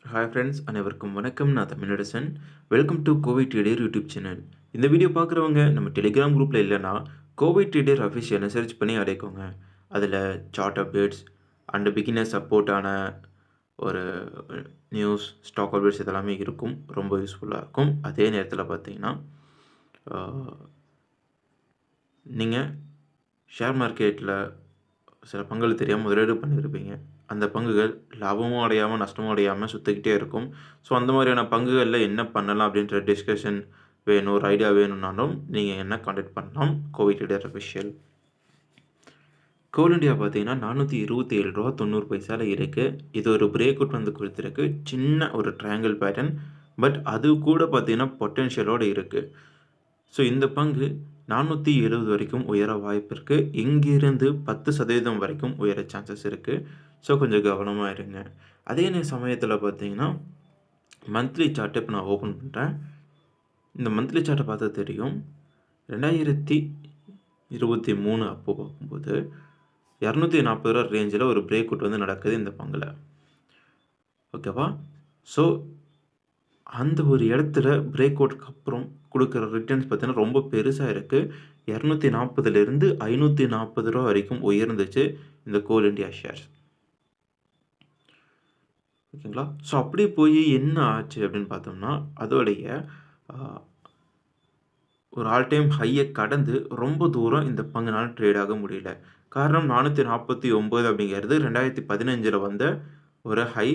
Hi friends, அனைவருக்கும் வணக்கம். நான் Tamilarasan. Welcome to Kovai trader YouTube channel. இந்த வீடியோ பார்க்குறவங்க நம்ம டெலிகிராம் குரூப்பில் இல்லைன்னா கோவை ட்ரேடர் அஃபிஷியல்னு சர்ச் பண்ணி அடைக்கோங்க. அதில் சார்ட் அப்டேட்ஸ் அண்ட் பிகினர் சப்போர்ட்டான ஒரு நியூஸ், ஸ்டாக் அப்டேட்ஸ் இதெல்லாமே இருக்கும். ரொம்ப யூஸ்ஃபுல்லாக இருக்கும். அதே நேரத்தில் பார்த்தீங்கன்னா நீங்கள் ஷேர் மார்க்கெட்டில் சில பங்குகள் தெரியாமல் முதலீடு பண்ணியிருப்பீங்க. அந்த பங்குகள் லாபமும் அடையாமல் நஷ்டமும் அடையாமல் சுற்றிக்கிட்டே இருக்கும். ஸோ அந்த மாதிரியான பங்குகளில் என்ன பண்ணலாம் அப்படின்ற டிஸ்கஷன் வேணும், ஒரு ஐடியா வேணும்னாலும் நீங்கள் என்ன கான்டாக்ட் பண்ணலாம். Kovai trader official. Coal India பார்த்தீங்கன்னா ரூ. 427.90 இருக்குது. இது ஒரு பிரேக் அவுட் வந்து கொடுத்துருக்கு. சின்ன ஒரு ட்ரையாங்கிள் பேட்டர்ன். பட் அது கூட பார்த்தீங்கன்னா பொட்டென்ஷியலோடு இருக்குது. ஸோ இந்த பங்கு 470 வரைக்கும் உயர வாய்ப்பு இருக்குது. இங்கிருந்து 10% வரைக்கும் உயர சான்சஸ் இருக்குது. ஸோ கொஞ்சம் கவனமாக இருங்க. அதே சமயத்தில் பார்த்தீங்கன்னா மந்த்லி சார்ட்டை இப்போ நான் ஓப்பன் பண்ணுறேன். இந்த மந்த்லி சார்ட்டை பார்த்தா தெரியும். 2023 அப்போ பார்க்கும்போது ரூ. 240 ரேஞ்சில் ஒரு பிரேக் அவுட் வந்து நடக்குது இந்த பங்கில். ஓகேவா? ஸோ அந்த ஒரு இடத்துல பிரேக் அவுட்க்கு அப்புறம் கொடுக்குற ரிட்டர்ன்ஸ் பார்த்தீங்கன்னா ரொம்ப பெருசாக இருக்குது. 240லேருந்து ரூ. 540 வரைக்கும் உயர்ந்துச்சு இந்த கோல் இண்டியா ஷேர்ஸ். ஓகேங்களா? ஸோ அப்படி போய் என்ன ஆச்சு அப்படின்னு பார்த்தோம்னா, அதோடைய ஒரு ஆல் டைம் ஹையை கடந்து ரொம்ப தூரம் இந்த பங்குனால ட்ரேட் ஆக முடியல. காரணம் 449 அப்படிங்கிறது 2015 வந்த ஒரு ஹை.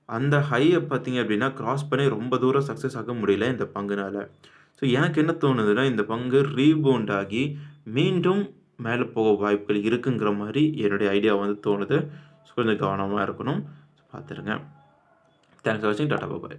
அந்த ஹையை பார்த்தீங்க அப்படின்னா கிராஸ் பண்ணி ரொம்ப தூரம் சக்ஸஸ் ஆக முடியல இந்த பங்குனால. ஸோ எனக்கு என்ன தோணுதுன்னா, இந்த பங்கு ரீபவுண்ட் ஆகி மீண்டும் மேலே போக வாய்ப்புகள் இருக்குங்கிற மாதிரி என்னுடைய ஐடியா வந்து தோணுது. ஸோ கொஞ்சம் கவனமாக இருக்கணும். பார்த்துருங்க. தேங்க்ஸ் ஃபார் வாட்சிங். டாடா பாய்.